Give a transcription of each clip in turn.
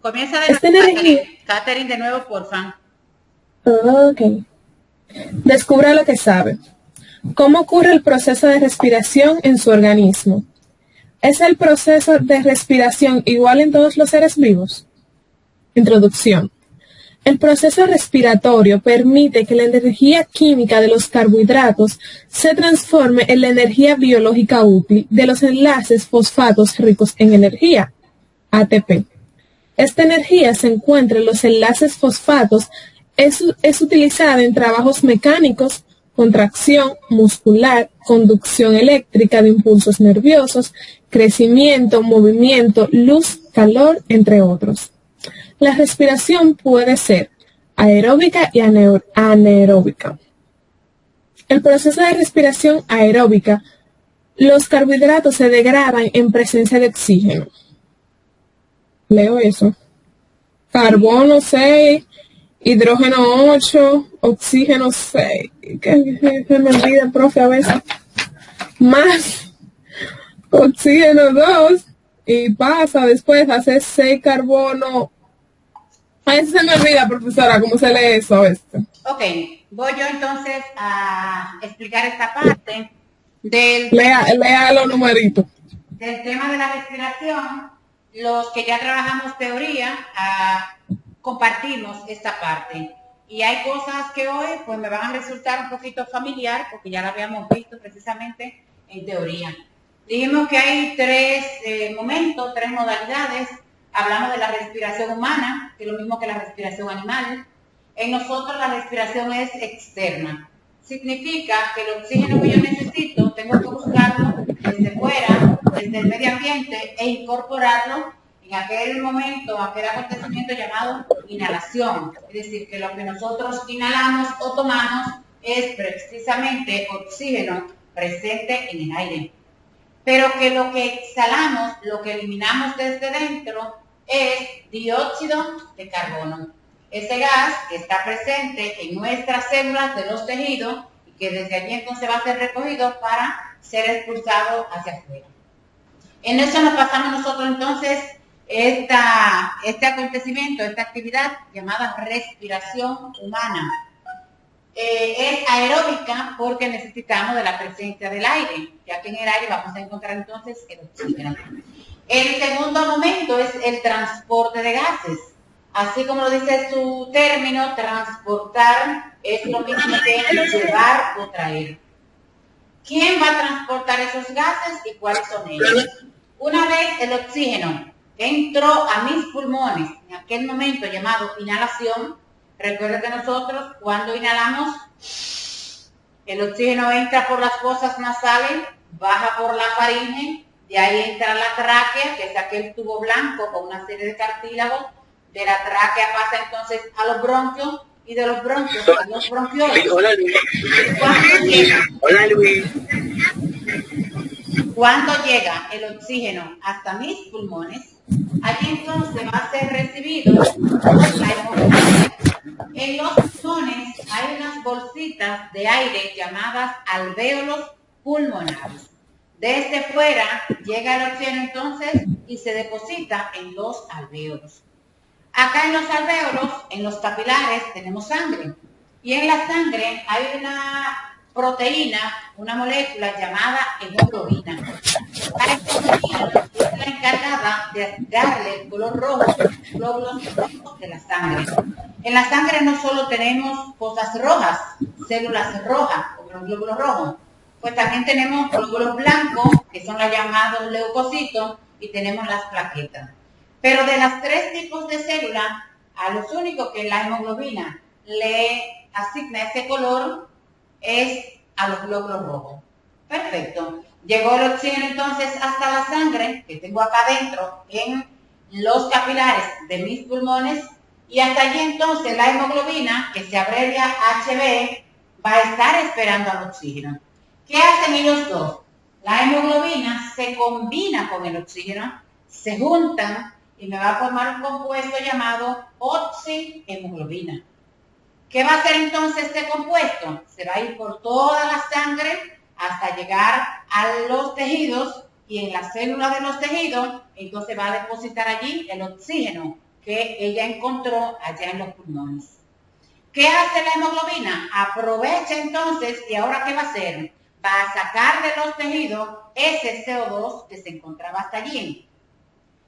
Comienza de Esta nuevo, energía... Catherine, de nuevo, porfa. Ok. Descubra lo que sabe. ¿Cómo ocurre el proceso de respiración en su organismo? ¿Es el proceso de respiración igual en todos los seres vivos? Introducción. El proceso respiratorio permite que la energía química de los carbohidratos se transforme en la energía biológica útil de los enlaces fosfatos ricos en energía, ATP. Esta energía se encuentra en los enlaces fosfatos, es utilizada en trabajos mecánicos, contracción muscular, conducción eléctrica de impulsos nerviosos, crecimiento, movimiento, luz, calor, entre otros. La respiración puede ser aeróbica y anaeróbica. El proceso de respiración aeróbica, los carbohidratos se degradan en presencia de oxígeno. Leo eso. Carbono 6, hidrógeno 8, oxígeno 6. Que se me olvida, profe, a veces. Más oxígeno 2 y pasa después a hacer 6 carbono. A veces se me olvida, profesora, cómo se lee eso a veces. Ok, voy yo entonces a explicar esta parte Lea los numeritos. Del tema de la respiración. Los que ya trabajamos teoría, compartimos esta parte. Y hay cosas que hoy pues me van a resultar un poquito familiar, porque ya la habíamos visto precisamente en teoría. Dijimos que hay tres momentos, tres modalidades. Hablamos de la respiración humana, que es lo mismo que la respiración animal. En nosotros la respiración es externa. Significa que el oxígeno que yo necesito tengo que buscarlo desde fuera, desde el medio ambiente, e incorporarlo en aquel momento, aquel acontecimiento llamado inhalación. Es decir, que lo que nosotros inhalamos o tomamos es precisamente oxígeno presente en el aire. Pero que lo que exhalamos, lo que eliminamos desde dentro, es dióxido de carbono. Ese gas que está presente en nuestras células de los tejidos y que desde allí entonces va a ser recogido para ser expulsado hacia afuera. En eso nos pasamos nosotros entonces este acontecimiento, esta actividad llamada respiración humana. Es aeróbica porque necesitamos de la presencia del aire, ya que en el aire vamos a encontrar entonces el oxígeno. El segundo momento es el transporte de gases. Así como lo dice su término, transportar es lo mismo que llevar o traer. ¿Quién va a transportar esos gases y cuáles son ellos? Una vez el oxígeno entró a mis pulmones, en aquel momento llamado inhalación, recuerden que nosotros cuando inhalamos, el oxígeno entra por las fosas nasales, baja por la faringe, de ahí entra la tráquea, que es aquel tubo blanco con una serie de cartílagos. De la tráquea pasa entonces a los bronquios y de los bronquios a los bronquiolos. Hola Luis. Hola Luis. Cuando llega el oxígeno hasta mis pulmones, allí entonces va a ser recibido por la hemoglobina. En los pulmones hay unas bolsitas de aire llamadas alvéolos pulmonares. Desde fuera llega el oxígeno entonces y se deposita en los alvéolos. Acá en los alvéolos, en los capilares, tenemos sangre. Y en la sangre hay una proteína, una molécula llamada hemoglobina. La hemoglobina es la encargada de darle el color rojo a los glóbulos rojos de la sangre. En la sangre no solo tenemos cosas rojas, células rojas, como los glóbulos rojos, pues también tenemos glóbulos blancos, que son los llamados leucocitos, y tenemos las plaquetas. Pero de las tres tipos de células, a los únicos que la hemoglobina le asigna ese color es a los glóbulos rojos. Perfecto. Llegó el oxígeno entonces hasta la sangre, que tengo acá adentro, en los capilares de mis pulmones, y hasta allí entonces la hemoglobina, que se abrevia HB, va a estar esperando al oxígeno. ¿Qué hacen ellos dos? La hemoglobina se combina con el oxígeno, se juntan y me va a formar un compuesto llamado oxihemoglobina. ¿Qué va a hacer entonces este compuesto? Se va a ir por toda la sangre hasta llegar a los tejidos y en las células de los tejidos, entonces va a depositar allí el oxígeno que ella encontró allá en los pulmones. ¿Qué hace la hemoglobina? Aprovecha entonces, y ahora ¿qué va a hacer? Va a sacar de los tejidos ese CO2 que se encontraba hasta allí.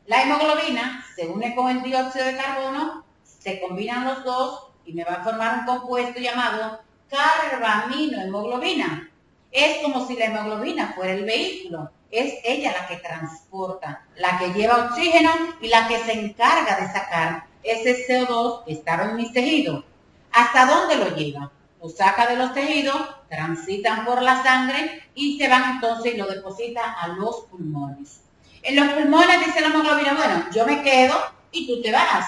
La hemoglobina se une con el dióxido de carbono, se combinan los dos y me va a formar un compuesto llamado carbaminohemoglobina. Es como si la hemoglobina fuera el vehículo. Es ella la que transporta, la que lleva oxígeno y la que se encarga de sacar ese CO2 que estaba en mis tejidos. ¿Hasta dónde lo lleva? Lo saca de los tejidos, transitan por la sangre y se van entonces y lo deposita a los pulmones. En los pulmones dice la hemoglobina, bueno, yo me quedo y tú te vas.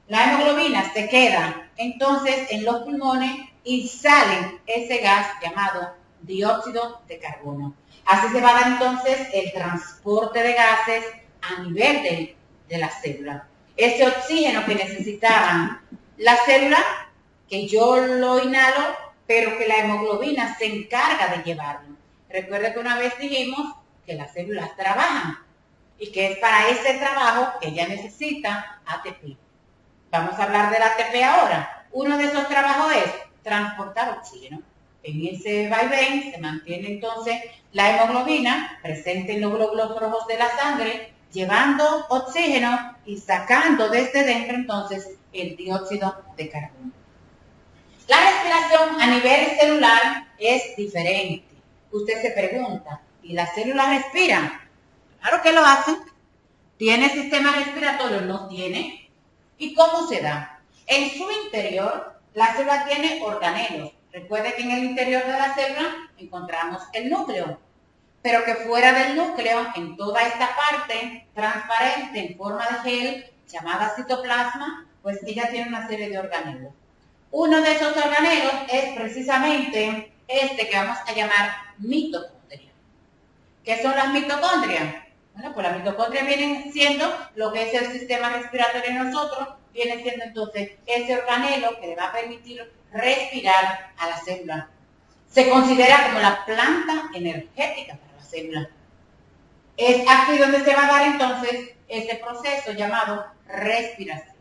La hemoglobina se queda entonces en los pulmones y sale ese gas llamado dióxido de carbono. Así se va a dar entonces el transporte de gases a nivel de la célula. Ese oxígeno que necesitaban las células, que yo lo inhalo, pero que la hemoglobina se encarga de llevarlo. Recuerda que una vez dijimos que las células trabajan y que es para ese trabajo que ella necesita ATP. Vamos a hablar del ATP ahora. Uno de esos trabajos es transportar oxígeno. En ese vaivén se mantiene entonces la hemoglobina presente en los glóbulos rojos de la sangre, llevando oxígeno y sacando desde dentro entonces el dióxido de carbono. La respiración a nivel celular es diferente. Usted se pregunta, ¿y las células respiran? Claro que lo hacen. ¿Tiene sistema respiratorio? No tiene. ¿Y cómo se da? En su interior, la célula tiene organelos. Recuerde que en el interior de la célula encontramos el núcleo, pero que fuera del núcleo, en toda esta parte transparente en forma de gel, llamada citoplasma, pues ella tiene una serie de organelos. Uno de esos organelos es precisamente este que vamos a llamar mitocondria. ¿Qué son las mitocondrias? Bueno, pues las mitocondrias vienen siendo lo que es el sistema respiratorio de nosotros, viene siendo entonces ese organelo que le va a permitir respirar a la célula. Se considera como la planta energética para la célula. Es aquí donde se va a dar entonces ese proceso llamado respiración.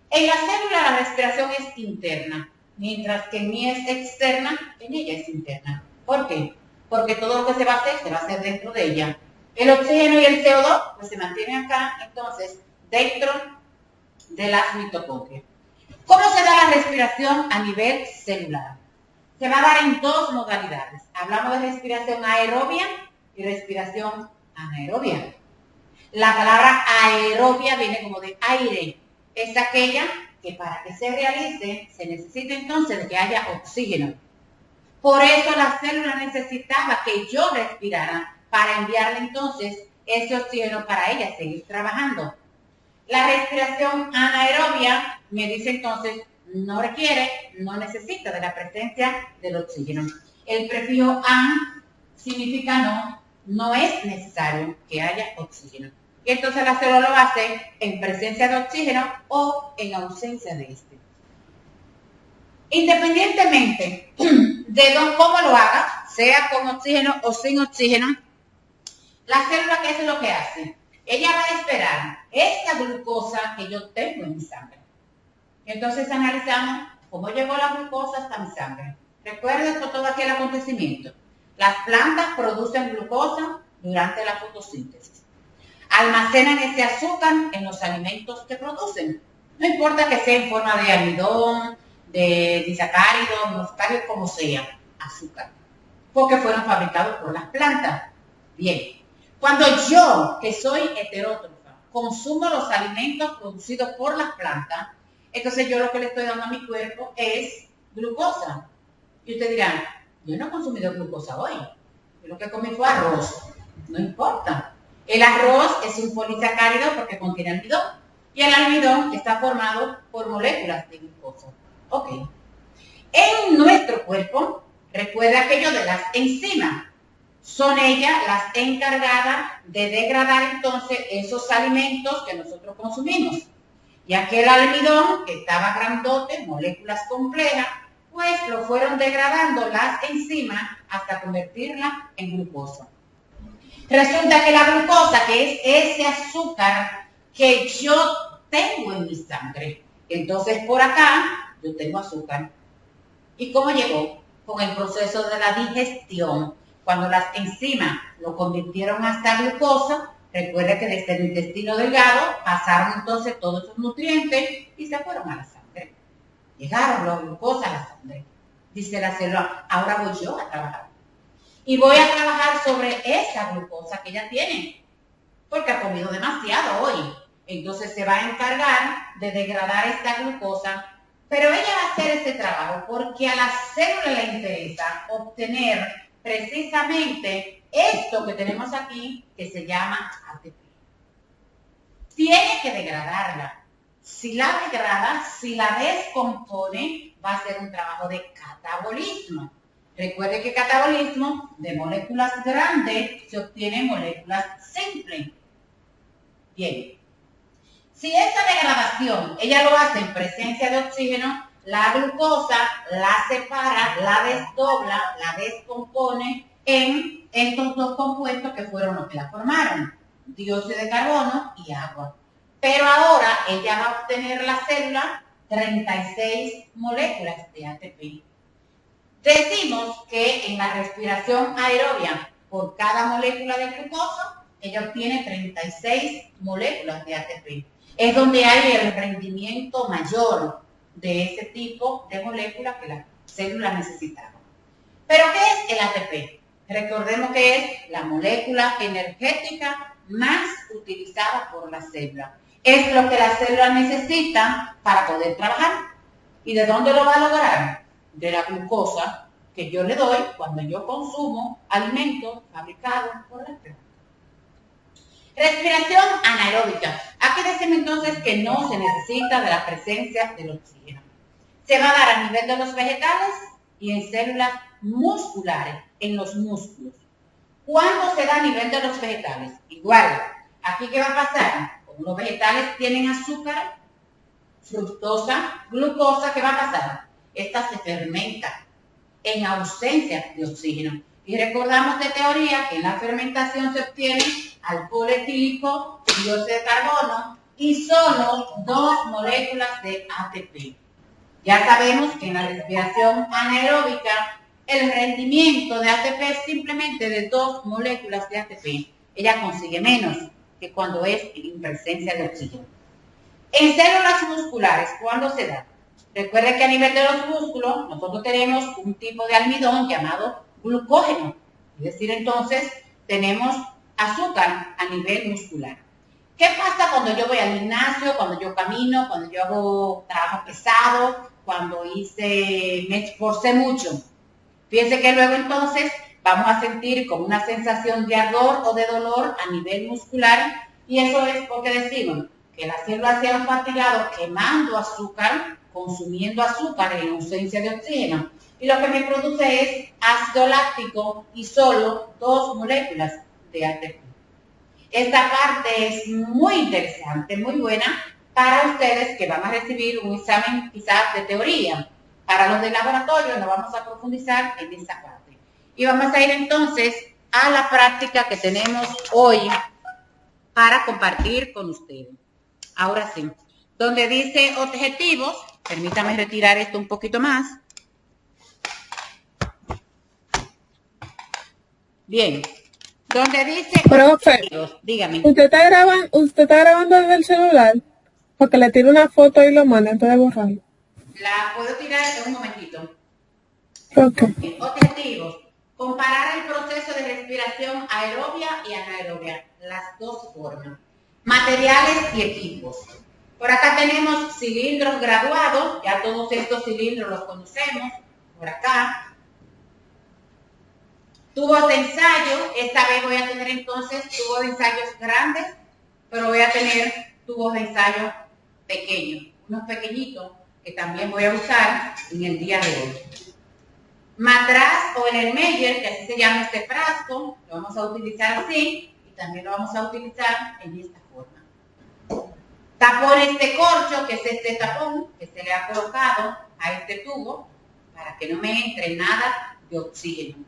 En la célula la respiración es interna, mientras que en mí es externa, en ella es interna. ¿Por qué? Porque todo lo que se va a hacer dentro de ella. El oxígeno y el CO2 pues se mantienen acá, entonces, dentro de las mitocondrias. ¿Cómo se da la respiración a nivel celular? Se va a dar en dos modalidades. Hablamos de respiración aerobia y respiración anaerobia. La palabra aerobia viene como de aire. Es aquella que para que se realice se necesita entonces de que haya oxígeno. Por eso la célula necesitaba que yo respirara para enviarle entonces ese oxígeno para ella seguir trabajando. La respiración anaerobia me dice entonces no requiere, no necesita de la presencia del oxígeno. El prefijo an significa no, no es necesario que haya oxígeno. Y entonces la célula lo hace en presencia de oxígeno o en ausencia de este. Independientemente de cómo lo haga, sea con oxígeno o sin oxígeno, la célula, ¿qué es lo que hace? Ella va a esperar esta glucosa que yo tengo en mi sangre. Entonces analizamos cómo llegó la glucosa hasta mi sangre. Recuerden todo aquel acontecimiento. Las plantas producen glucosa durante la fotosíntesis. Almacenan ese azúcar en los alimentos que producen. No importa que sea en forma de almidón, de disacáridos, moscáridos, como sea, azúcar. Porque fueron fabricados por las plantas. Bien. Cuando yo, que soy heterótrofa, consumo los alimentos producidos por las plantas, entonces yo lo que le estoy dando a mi cuerpo es glucosa. Y usted dirá, yo no he consumido glucosa hoy. Yo lo que comí fue arroz. No importa. El arroz es un polisacárido porque contiene almidón. Y el almidón está formado por moléculas de glucosa. Ok. En nuestro cuerpo, recuerda aquello de las enzimas. Son ellas las encargadas de degradar entonces esos alimentos que nosotros consumimos. Y aquel almidón que estaba grandote, moléculas complejas, pues lo fueron degradando las enzimas hasta convertirla en glucosa. Resulta que la glucosa, que es ese azúcar que yo tengo en mi sangre. Entonces por acá yo tengo azúcar. ¿Y cómo llegó? Con el proceso de la digestión. Cuando las enzimas lo convirtieron hasta glucosa, recuerda que desde el intestino delgado pasaron entonces todos esos nutrientes y se fueron a la sangre. Llegaron los glucosas a la sangre. Dice la célula, ahora voy yo a trabajar. Y voy a trabajar sobre esa glucosa que ella tiene, porque ha comido demasiado hoy. Entonces se va a encargar de degradar esta glucosa, pero ella va a hacer ese trabajo porque a la célula le interesa obtener precisamente esto que tenemos aquí, que se llama ATP. Tiene que degradarla. Si la degrada, si la descompone, va a ser un trabajo de catabolismo. Recuerde que catabolismo de moléculas grandes se obtiene moléculas simples. Bien. Si esta degradación ella lo hace en presencia de oxígeno, la glucosa la separa, la desdobla, la descompone en estos dos compuestos que fueron los que la formaron, dióxido de carbono y agua. Pero ahora ella va a obtener la célula 36 moléculas de ATP. Decimos que en la respiración aerobia, por cada molécula de glucosa, ella obtiene 36 moléculas de ATP. Es donde hay el rendimiento mayor de ese tipo de moléculas que las células necesitaban. ¿Pero qué es el ATP? Recordemos que es la molécula energética más utilizada por la célula. Es lo que la célula necesita para poder trabajar. ¿Y de dónde lo va a lograr? De la glucosa que yo le doy cuando yo consumo alimentos fabricados por la célula. Respiración anaeróbica. Aquí decimos entonces que no se necesita de la presencia del oxígeno. Se va a dar a nivel de los vegetales y en células musculares, en los músculos. ¿Cuándo se da a nivel de los vegetales? Igual, aquí ¿qué va a pasar? Como los vegetales tienen azúcar, fructosa, glucosa, ¿qué va a pasar? Esta se fermenta en ausencia de oxígeno. Y recordamos de teoría que en la fermentación se obtiene alcohol etílico, dióxido de carbono y solo 2 moléculas de ATP. Ya sabemos que en la respiración anaeróbica el rendimiento de ATP es simplemente de 2 moléculas de ATP. Ella consigue menos que cuando es en presencia de oxígeno. En células musculares, ¿cuándo se da? Recuerden que a nivel de los músculos nosotros tenemos un tipo de almidón llamado glucógeno. Es decir, entonces tenemos azúcar a nivel muscular. ¿Qué pasa cuando yo voy al gimnasio, cuando yo camino, cuando yo hago trabajo pesado, cuando me esforcé mucho? Fíjense que luego entonces vamos a sentir como una sensación de ardor o de dolor a nivel muscular y eso es porque decimos que las células se han fatigado quemando azúcar, consumiendo azúcar en ausencia de oxígeno. Y lo que me produce es ácido láctico y solo 2 moléculas de ATP. Esta parte es muy interesante, muy buena para ustedes que van a recibir un examen quizás de teoría. Para los de laboratorio no vamos a profundizar en esa parte. Y vamos a ir entonces a la práctica que tenemos hoy para compartir con ustedes. Ahora sí, donde dice objetivos, permítame retirar esto un poquito más. Bien, donde dice Profe, objetivos, dígame. ¿usted está grabando desde el celular? Porque le tire una foto y lo manda antes de borrarlo. La puedo tirar en un momentito. Ok. Bien, objetivos. Comparar el proceso de respiración aerobia y anaerobia, las dos formas. Materiales y equipos. Por acá tenemos cilindros graduados, ya todos estos cilindros los conocemos. Por acá. Tubos de ensayo, esta vez voy a tener entonces tubos de ensayos grandes, pero voy a tener tubos de ensayo pequeños, unos pequeñitos que también voy a usar en el día de hoy. Matraz o el Ermeyer, que así se llama este frasco, lo vamos a utilizar así y también lo vamos a utilizar en esta forma. Tapones de corcho, que es este tapón que se le ha colocado a este tubo para que no me entre nada de oxígeno.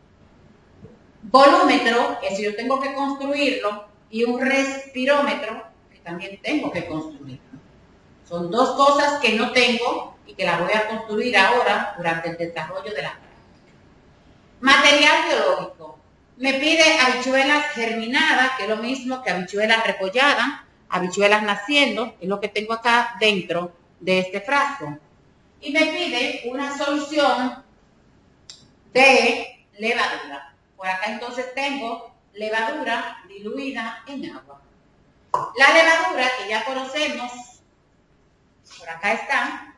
Volúmetro, que si yo tengo que construirlo, y un respirómetro, que también tengo que construirlo. Son dos cosas que no tengo y que las voy a construir ahora durante el desarrollo de la práctica. Material biológico. Me pide habichuelas germinadas, que es lo mismo que habichuelas repolladas, habichuelas naciendo, es lo que tengo acá dentro de este frasco. Y me pide una solución de levadura. Por acá entonces tengo levadura diluida en agua. La levadura que ya conocemos, por acá está.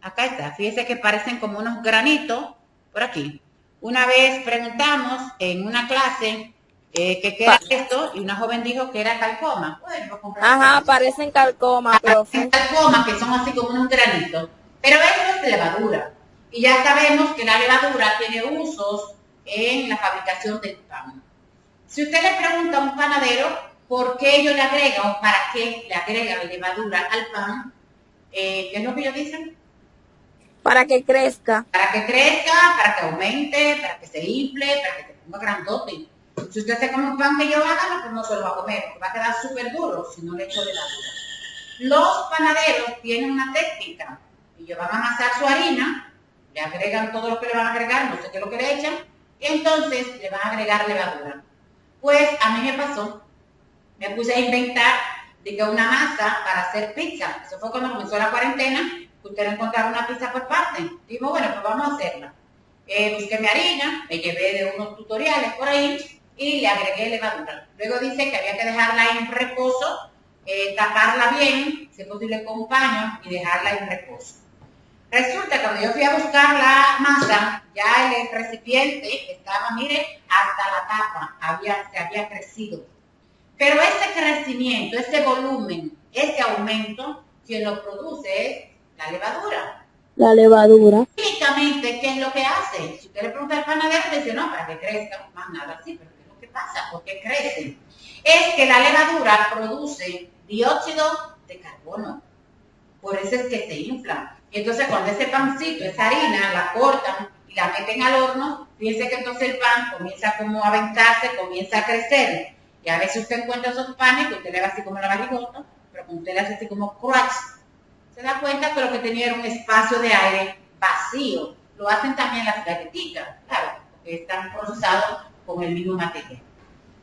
Acá está, fíjense que parecen como unos granitos por aquí. Una vez preguntamos en una clase que qué era esto y una joven dijo que era calcoma. Bueno, ajá, parecen calcoma, profe. Calcoma, que son así como unos granitos. Pero esto es levadura. Y ya sabemos que la levadura tiene usos en la fabricación del pan. Si usted le pregunta a un panadero por qué ellos le agregan o para qué le agregan levadura al pan, ¿qué es lo que ellos dicen? Para que crezca. Para que crezca, para que aumente, para que se infle, para que se ponga grandote. Si usted se come un pan que yo haga, pues no se lo va a comer, porque va a quedar súper duro si no le echo levadura. Los panaderos tienen una técnica. Ellos van a amasar su harina, le agregan todo lo que le van a agregar, no sé qué es lo que le echan, y entonces le van a agregar levadura. Pues a mí me pasó, me puse a inventar de que una masa para hacer pizza. Eso fue cuando comenzó la cuarentena, que usted no encontraba una pizza por parte. Digo, bueno, pues vamos a hacerla. Busqué mi harina, me llevé de unos tutoriales por ahí y le agregué levadura. Luego dice que había que dejarla en reposo, taparla bien, si es posible con un paño, y dejarla en reposo. Resulta que cuando yo fui a buscar la masa, ya el recipiente estaba, mire, hasta la tapa, se había crecido. Pero ese crecimiento, ese volumen, ese aumento, quien lo produce es la levadura. La levadura. Químicamente, ¿qué es lo que hace? Si usted le pregunta al panadero, le dice, no, para que crezca, más nada así, pero ¿qué es lo que pasa? ¿Por qué crece? Es que la levadura produce dióxido de carbono. Por eso es que se infla. Y entonces cuando ese pancito, esa harina, la cortan y la meten al horno, fíjense que entonces el pan comienza como a aventarse, comienza a crecer. Y a veces usted encuentra esos panes que usted le va así como la barrigota, pero cuando usted le hace así como crunch, se da cuenta que lo que tenía era un espacio de aire vacío. Lo hacen también las galletitas, claro, porque están procesados con el mismo material.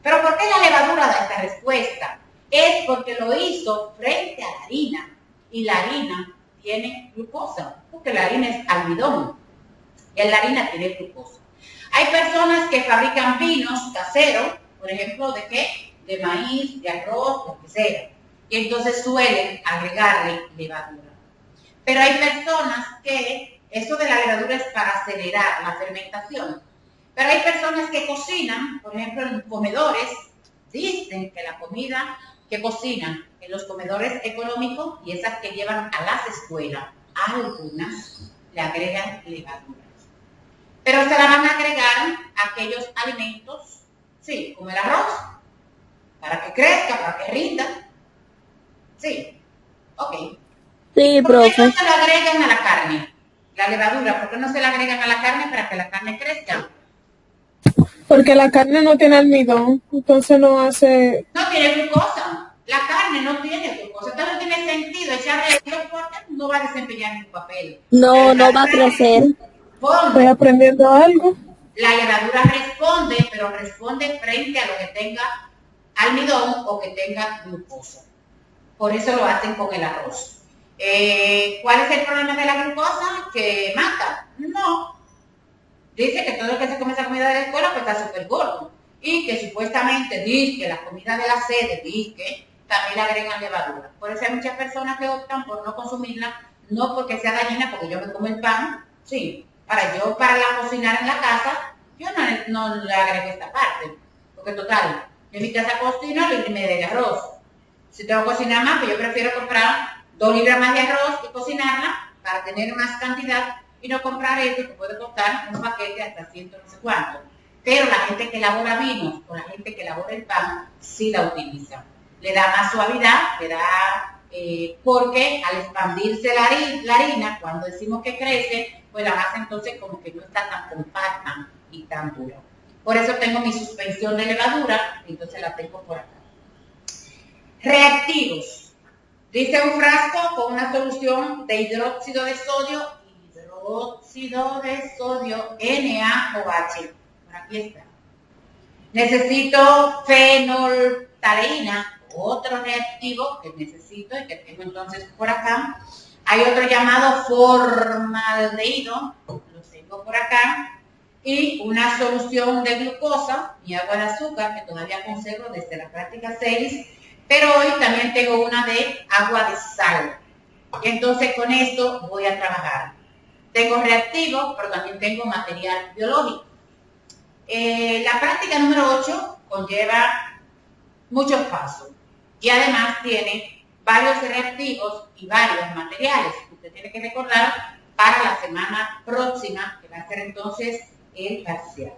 Pero ¿por qué la levadura da esta respuesta? Es porque lo hizo frente a la harina. Y la harina tiene glucosa, porque la harina es almidón. Y la harina tiene glucosa. Hay personas que fabrican vinos caseros, por ejemplo, ¿de qué? De maíz, de arroz, lo que sea. Y entonces suelen agregarle levadura. Pero hay personas que, eso de la levadura es para acelerar la fermentación. Pero hay personas que cocinan, por ejemplo, en comedores, dicen que la comida que cocinan en los comedores económicos y esas que llevan a las escuelas, algunas le agregan levaduras. Pero se la van a agregar a aquellos alimentos, sí, como el arroz, para que crezca, para que rinda. Sí, ok. Sí, ¿Por qué profe. no se la agregan a la carne? La levadura, ¿por qué no se la agregan a la carne para que la carne crezca? Porque la carne no tiene almidón, entonces no hace... No tiene glucosa. La carne no tiene glucosa. Entonces no tiene sentido echarle esto porque no va a desempeñar ningún papel. No, no va a crecer. Estoy aprendiendo algo. La levadura responde, pero responde frente a lo que tenga almidón o que tenga glucosa. Por eso lo hacen con el arroz. ¿Cuál es el problema de la glucosa? ¿Que mata? No. Dice que todo lo que se come esa comida de la escuela pues está súper gordo. Y que supuestamente dice que la comida de la sede, dice que también le agregan levadura. Por eso hay muchas personas que optan por no consumirla, no porque sea dañina, porque yo me como el pan, sí. Para la cocinar en la casa, yo no le agrego esta parte. Porque total, en mi casa cocino y me de arroz. Si tengo que cocinar más, pues yo prefiero comprar 2 libras más de arroz y cocinarla para tener más cantidad y no comprar esto que puede costar un paquete hasta 100 no sé cuánto. Pero la gente que elabora vinos o la gente que elabora el pan, sí la utiliza. Le da más suavidad, le da, porque al expandirse la harina, cuando decimos que crece, pues la masa entonces como que no está tan compacta y tan dura. Por eso tengo mi suspensión de levadura, entonces la tengo por acá. Reactivos. Dice un frasco con una solución de hidróxido de sodio, NaOH. Por aquí está. Necesito fenolftaleína, otro reactivo que necesito y que tengo entonces por acá. Hay otro llamado formaldehído, lo tengo por acá. Y una solución de glucosa y agua de azúcar que todavía conservo desde la práctica 6. Pero hoy también tengo una de agua de sal. Entonces con esto voy a trabajar. Tengo reactivos, pero también tengo material biológico. La práctica número 8 conlleva muchos pasos y además tiene varios reactivos y varios materiales que usted tiene que recordar para la semana próxima, que va a ser entonces el parcial.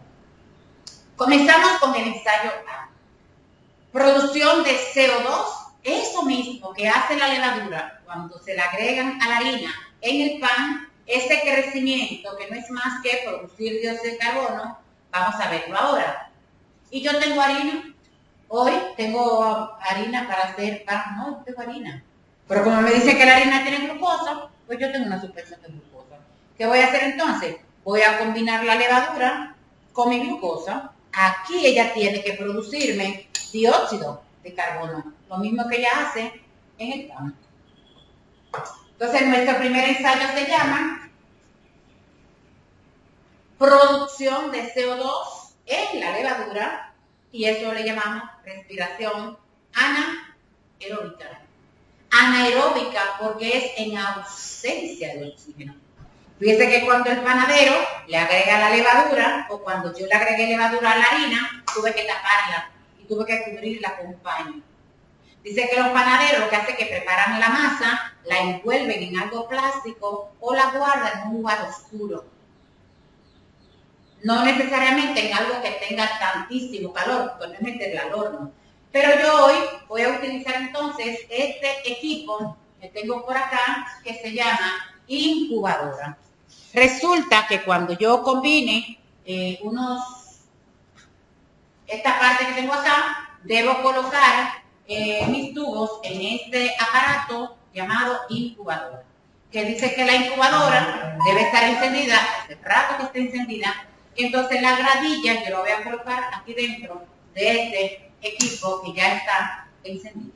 Comenzamos con el ensayo A. Producción de CO2, eso mismo que hace la levadura cuando se le agregan a la harina en el pan, ese crecimiento que no es más que producir dióxido de carbono, vamos a verlo ahora. Y yo tengo harina, hoy tengo harina para hacer pan, no tengo harina. Pero como me dice que la harina tiene glucosa, pues yo tengo una suspensión de glucosa. ¿Qué voy a hacer entonces? Voy a combinar la levadura con mi glucosa. Aquí ella tiene que producirme dióxido de carbono, lo mismo que ella hace en el pan. Entonces nuestro primer ensayo se llama producción de CO2 en la levadura y eso le llamamos respiración anaeróbica. Anaeróbica porque es en ausencia de oxígeno. Fíjese que cuando el panadero le agrega la levadura, o cuando yo le agregué levadura a la harina, tuve que taparla y tuve que cubrirla con un paño. Dice que los panaderos lo que hacen es que preparan la masa, la envuelven en algo plástico o la guardan en un lugar oscuro. No necesariamente en algo que tenga tantísimo calor, porque no es meterla al horno. Pero yo hoy voy a utilizar entonces este equipo que tengo por acá, que se llama incubadora. Resulta que cuando yo combine esta parte que tengo acá, debo colocar mis tubos en este aparato llamado incubadora, que dice que la incubadora debe estar encendida, hace rato que esté encendida, entonces la gradilla yo la voy a colocar aquí dentro de este equipo que ya está encendido.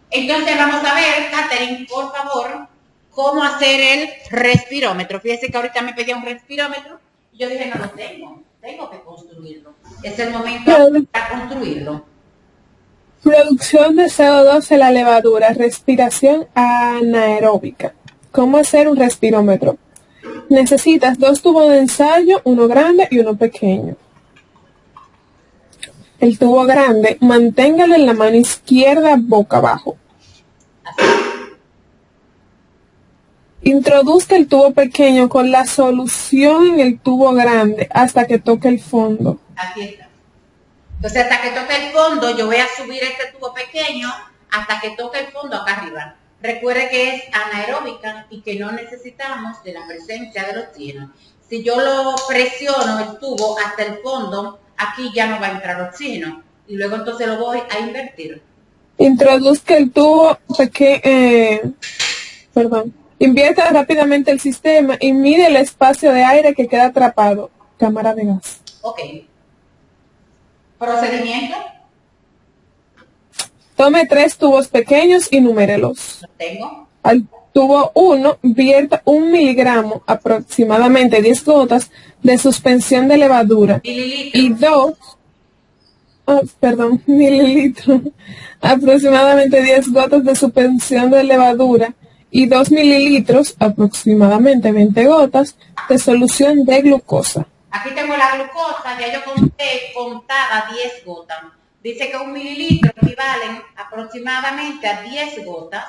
Entonces vamos a ver, Catherine, por favor, cómo hacer el respirómetro. Fíjese que ahorita me pedía un respirómetro y yo dije, no lo tengo que construirlo. Es el momento para construirlo. Producción de CO2 en la levadura, respiración anaeróbica. ¿Cómo hacer un respirómetro? Necesitas 2 tubos de ensayo, uno grande y uno pequeño. El tubo grande, manténgalo en la mano izquierda boca abajo. Introduzca el tubo pequeño con la solución en el tubo grande hasta que toque el fondo. Aquí está. Entonces, hasta que toque el fondo, yo voy a subir este tubo pequeño hasta que toque el fondo acá arriba. Recuerde que es anaeróbica y que no necesitamos de la presencia del oxígeno. Si yo lo presiono el tubo hasta el fondo, aquí ya no va a entrar oxígeno. Y luego entonces lo voy a invertir. Introduzca el tubo pequeño, invierta rápidamente el sistema y mide el espacio de aire que queda atrapado. Cámara de gas. Ok. Procedimiento. Tome 3 tubos pequeños y numérelos. Lo tengo. Al tubo 1, vierta 1 miligramo, aproximadamente 10 gotas, de suspensión de levadura. Y 2, mililitros, aproximadamente 10 gotas de suspensión de levadura. Y 2 mililitros, aproximadamente 20 gotas, de solución de glucosa. Aquí tengo la glucosa, ya yo contaba 10 gotas. Dice que 1 mililitro equivalen aproximadamente a 10 gotas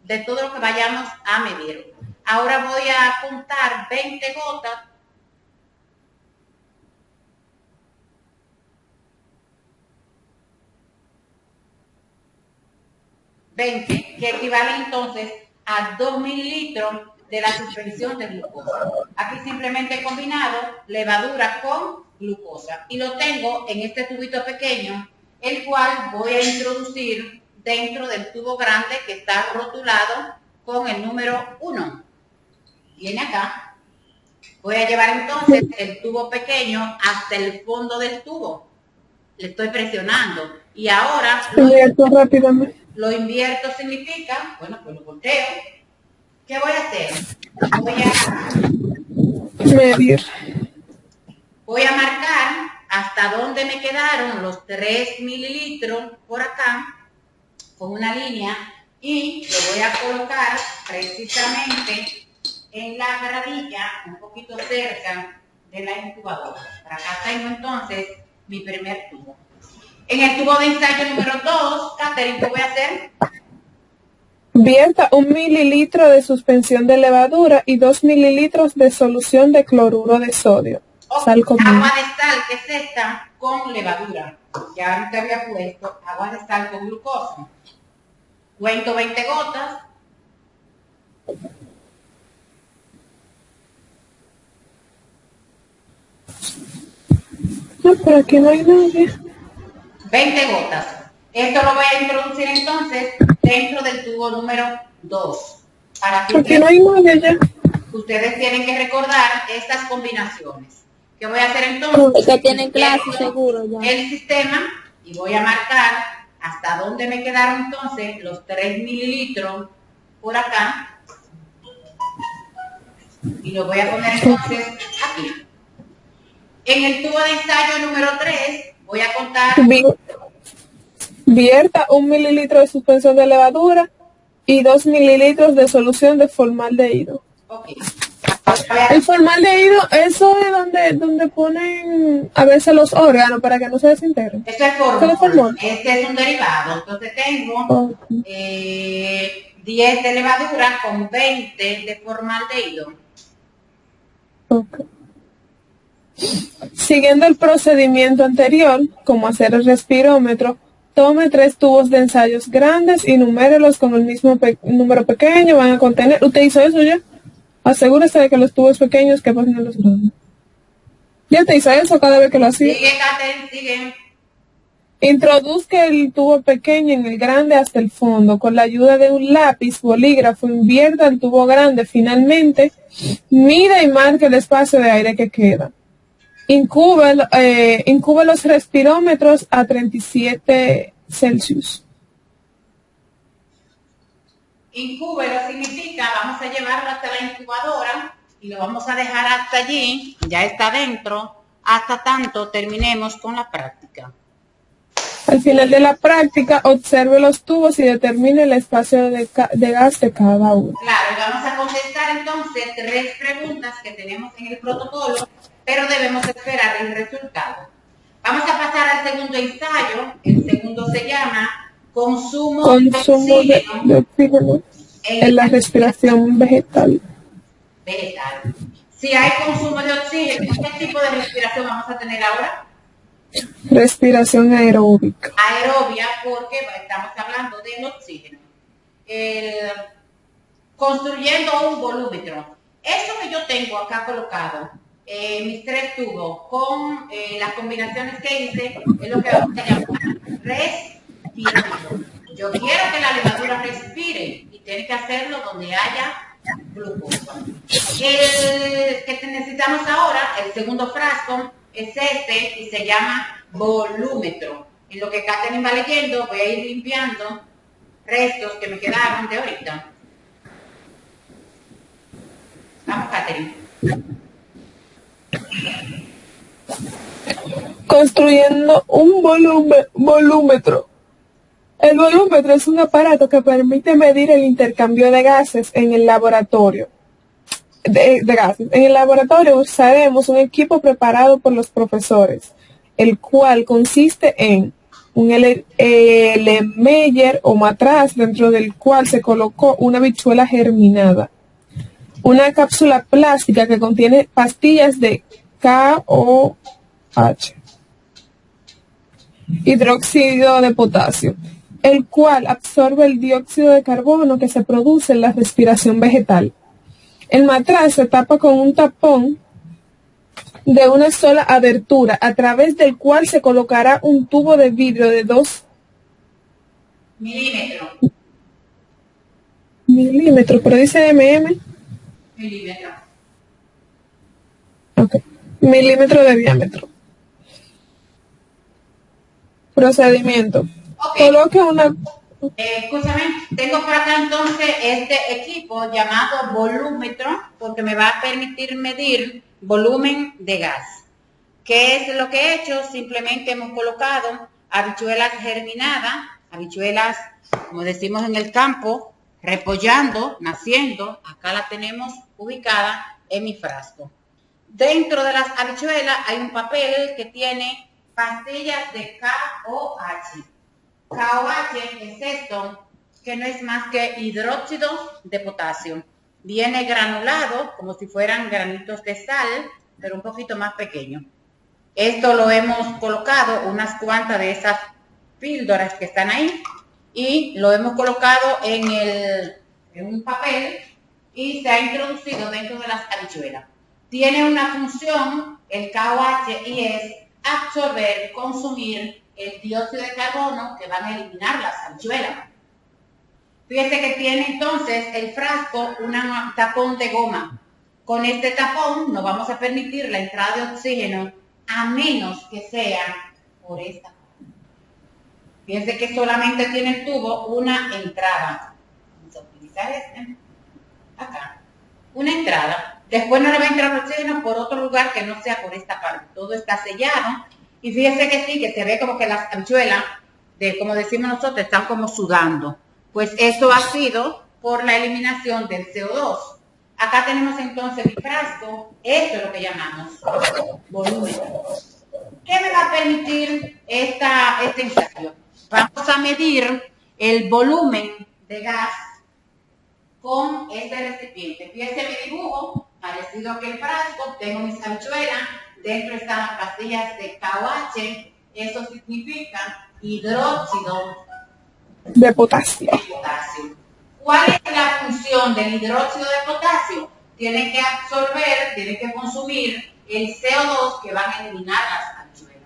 de todo lo que vayamos a medir. Ahora voy a contar 20 gotas. Que equivalen entonces a 2 mililitros de la suspensión de glucosa. Aquí simplemente he combinado levadura con glucosa y lo tengo en este tubito pequeño, el cual voy a introducir dentro del tubo grande que está rotulado con el número 1. Viene acá. Voy a llevar entonces el tubo pequeño hasta el fondo del tubo. Le estoy presionando. Y ahora lo invierto significa, bueno, pues lo volteo. ¿Qué voy a hacer? Medir. Voy a marcar hasta dónde me quedaron los 3 mililitros por acá con una línea y lo voy a colocar precisamente en la gradilla, un poquito cerca de la incubadora. Para acá tengo entonces mi primer tubo. En el tubo de ensayo número 2, Catherine, ¿qué voy a hacer? Vierta 1 mililitro de suspensión de levadura y 2 mililitros de solución de cloruro de sodio. Sal común. Agua de sal, que es esta, con levadura. Ya antes había puesto agua de sal con glucosa. Cuento 20 gotas. No, pero aquí no hay nadie. 20 gotas. Esto lo voy a introducir entonces dentro del tubo número 2. Para que Aquí no hay nadie ya. ustedes tienen que recordar estas combinaciones. ¿Qué voy a hacer entonces? Es que tienen clase seguro ya. El sistema y voy a marcar hasta dónde me quedaron entonces los 3 mililitros por acá. Y lo voy a poner entonces aquí. En el tubo de ensayo número 3 voy a contar... Vierta 1 mililitro de suspensión de levadura y 2 mililitros de solución de formaldehído. Ok. El formaldehído, eso es donde ponen a veces los órganos para que no se desintegren. Esto es formol. Este es un derivado. Entonces tengo 10 de levadura con 20 de formaldehído. Okay. Siguiendo el procedimiento anterior, como hacer el respirómetro, tome 3 tubos de ensayos grandes y numérelos con el mismo número pequeño. Van a contener. ¿Usted hizo eso ya? Asegúrese de que los tubos pequeños quepan en los grandes. ¿Ya te hizo eso cada vez que lo hacía? Sigue, Catherine, sigue. Introduzca el tubo pequeño en el grande hasta el fondo. Con la ayuda de un lápiz, bolígrafo, invierta el tubo grande. Finalmente, mida y marque el espacio de aire que queda. Incube los respirómetros a 37 Celsius. Incúbelo significa, vamos a llevarlo hasta la incubadora y lo vamos a dejar hasta allí, ya está dentro, hasta tanto terminemos con la práctica. Al final de la práctica, observe los tubos y determine el espacio de gas de cada uno. Claro, y vamos a contestar entonces 3 preguntas que tenemos en el protocolo, pero debemos esperar el resultado. Vamos a pasar al segundo ensayo. El segundo se llama consumo de oxígeno en la respiración vegetal. Si hay consumo de oxígeno, ¿qué tipo de respiración vamos a tener ahora? Respiración aeróbica. Aerobia, porque estamos hablando del oxígeno. Construyendo un volúmetro. Eso que yo tengo acá colocado, mis 3 tubos, con las combinaciones que hice, es lo que vamos a llamar respirándolo. Yo quiero que la levadura respire y tiene que hacerlo donde haya glucosa. El que necesitamos ahora, el segundo frasco, es este y se llama volúmetro. En lo que Catherine va leyendo, voy a ir limpiando restos que me quedaron de ahorita. Vamos, Catherine. Construyendo un volúmetro. El volúmetro es un aparato que permite medir el intercambio de gases en el laboratorio. De gases. En el laboratorio usaremos un equipo preparado por los profesores, el cual consiste en un Meyer o matraz dentro del cual se colocó una habichuela germinada, una cápsula plástica que contiene pastillas de KOH, hidróxido de potasio, el cual absorbe el dióxido de carbono que se produce en la respiración vegetal. El matraz se tapa con un tapón de una sola abertura, a través del cual se colocará un tubo de vidrio de 2 Milímetro. Milímetro, pero dice mm. Milímetro. Ok. Milímetro de diámetro. Procedimiento. Ok. Coloque una... Escúchame, tengo por acá entonces este equipo llamado volúmetro, porque me va a permitir medir volumen de gas. ¿Qué es lo que he hecho? Simplemente hemos colocado habichuelas germinadas, habichuelas, como decimos en el campo, repollando, naciendo. Acá la tenemos ubicada en mi frasco. Dentro de las habichuelas hay un papel que tiene pastillas de KOH. KOH es esto, que no es más que hidróxido de potasio. Viene granulado, como si fueran granitos de sal, pero un poquito más pequeño. Esto lo hemos colocado, unas cuantas de esas píldoras que están ahí, y lo hemos colocado en un papel y se ha introducido dentro de las habichuelas. Tiene una función, el KOH, y es absorber, consumir el dióxido de carbono que van a eliminar las habichuelas. Fíjese que tiene entonces el frasco un tapón de goma. Con este tapón no vamos a permitir la entrada de oxígeno a menos que sea por esta. Fíjense que solamente tiene el tubo una entrada. Vamos a utilizar este. Acá. Una entrada. Después no le va a entrar oxígeno por otro lugar que no sea por esta parte. Todo está sellado. Y fíjense que sí, que se ve como que las habichuelas, como decimos nosotros, están como sudando. Pues esto ha sido por la eliminación del CO2. Acá tenemos entonces mi frasco. Esto es lo que llamamos volumen. ¿Qué me va a permitir este ensayo? Vamos a medir el volumen de gas con este recipiente. Fíjense mi dibujo, parecido a aquel frasco, tengo mis habichuelas, dentro están las pastillas de KOH, eso significa hidróxido de potasio. ¿Cuál es la función del hidróxido de potasio? Tiene que absorber, tiene que consumir el CO2 que van a eliminar las habichuelas.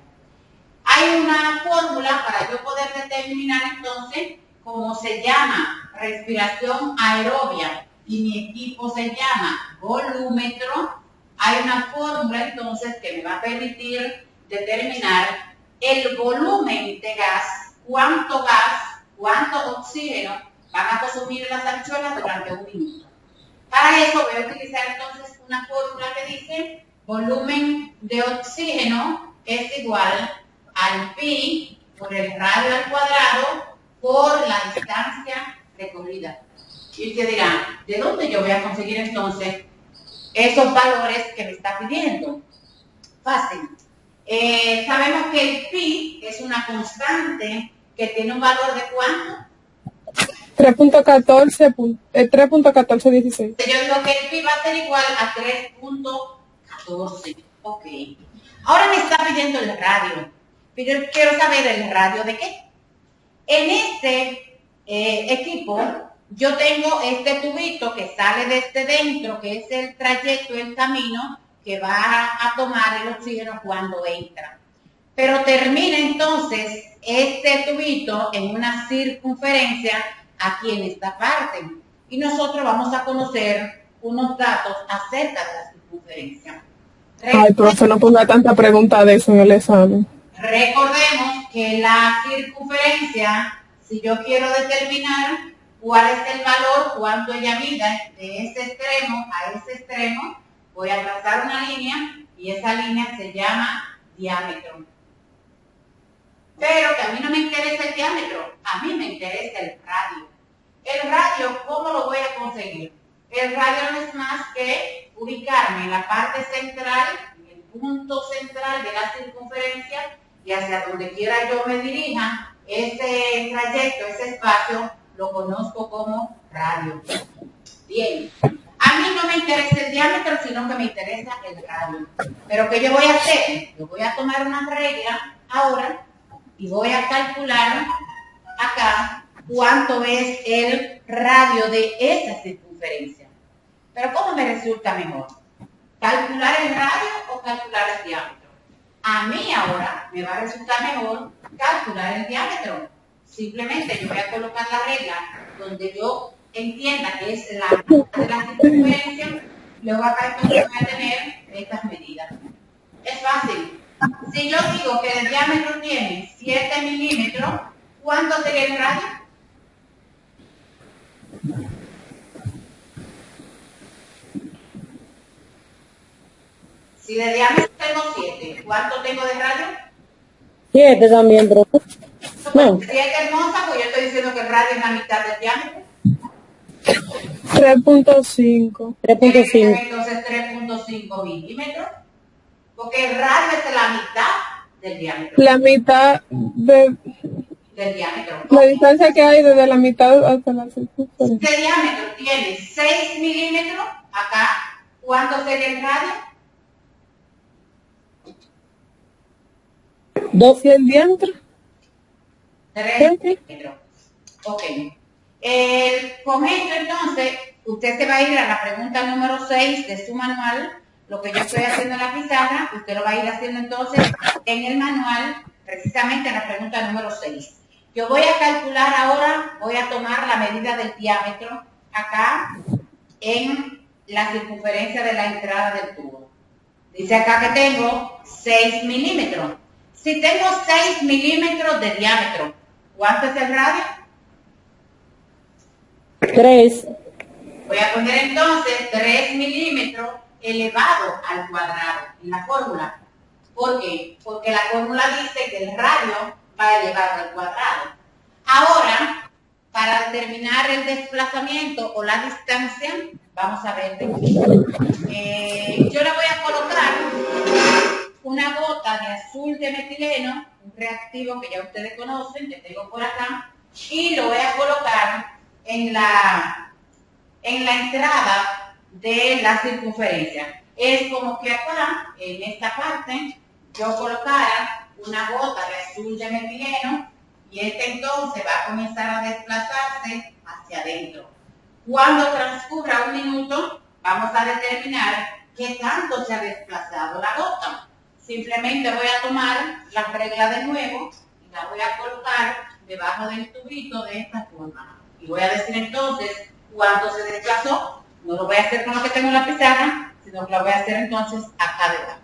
Hay una fórmula para yo poder determinar entonces cómo se llama respiración aerobia y mi equipo se llama volúmetro. Hay una fórmula entonces que me va a permitir determinar el volumen de gas, cuánto oxígeno van a consumir las habichuelas durante un minuto. Para eso voy a utilizar entonces una fórmula que dice volumen de oxígeno es igual al pi por el radio al cuadrado por la distancia recorrida. Y usted dirá, ¿de dónde yo voy a conseguir entonces esos valores que me está pidiendo? Fácil. Sabemos que el pi es una constante que tiene un valor de ¿cuánto? 3.1416. Yo digo que el pi va a ser igual a 3.14. Ok. Ahora me está pidiendo el radio. Pero yo quiero saber el radio de qué. En este equipo yo tengo este tubito que sale desde dentro, que es el trayecto, el camino que va a tomar el oxígeno cuando entra. Pero termina entonces este tubito en una circunferencia aquí en esta parte. Y nosotros vamos a conocer unos datos acerca de la circunferencia. Ay, profe, no ponga tanta pregunta de eso en el examen. Recordemos que la circunferencia, si yo quiero determinar cuál es el valor, cuánto ella mide de este extremo a este extremo, voy a trazar una línea y esa línea se llama diámetro. Pero que a mí no me interesa el diámetro, a mí me interesa el radio. El radio, ¿cómo lo voy a conseguir? El radio no es más que ubicarme en la parte central, en el punto central de la circunferencia, y hacia donde quiera yo me dirija, ese trayecto, ese espacio, lo conozco como radio. Bien, a mí no me interesa el diámetro, sino que me interesa el radio. Pero ¿qué yo voy a hacer? Yo voy a tomar una regla ahora y voy a calcular acá cuánto es el radio de esa circunferencia. Pero ¿cómo me resulta mejor? ¿Calcular el radio o calcular el diámetro? A mí ahora me va a resultar mejor calcular el diámetro. simplemente yo voy a colocar la regla donde yo entienda que es la mitad de la circunferencia, luego acá entonces voy a tener estas medidas. Es fácil. Si yo digo que el diámetro tiene 7 milímetros, ¿cuánto sería el radio? Si de diámetro tengo 7, ¿cuánto tengo de radio? 7 también, pero no. Si es hermosa, pues yo estoy diciendo que el radio es la mitad del diámetro. 3.5. 3.5. Entonces 3.5 milímetros, porque el radio es la mitad del diámetro. La mitad de Del diámetro. la distancia que hay desde la mitad hasta la circunferencia. Este diámetro tiene 6 milímetros, acá, ¿cuánto sería el radio? 2 y el diámetro. 3 milímetros. Ok. Con esto entonces, usted se va a ir a la pregunta número 6 de su manual. Lo que yo estoy haciendo en la pizarra, usted lo va a ir haciendo entonces en el manual, precisamente en la pregunta número 6. Yo voy a calcular ahora, voy a tomar la medida del diámetro acá en la circunferencia de la entrada del tubo. Dice acá que tengo 6 milímetros. Si tengo 6 milímetros de diámetro, ¿cuánto es el radio? 3. Voy a poner entonces 3 milímetros elevado al cuadrado en la fórmula. ¿Por qué? Porque la fórmula dice que el radio va elevado al cuadrado. Ahora, para determinar el desplazamiento o la distancia, vamos a ver. Yo le voy a colocar una gota de azul de metileno, un reactivo que ya ustedes conocen, que tengo por acá, y lo voy a colocar en la entrada de la circunferencia. Es como que acá, en esta parte, yo colocara una gota de azul de metileno y este entonces va a comenzar a desplazarse hacia adentro. Cuando transcurra un minuto, vamos a determinar qué tanto se ha desplazado la gota. Simplemente voy a tomar la regla de nuevo y la voy a colocar debajo del tubito de esta forma. Y voy a decir entonces cuánto se desplazó. No lo voy a hacer con lo que tengo en la pizarra, sino que lo voy a hacer entonces acá debajo.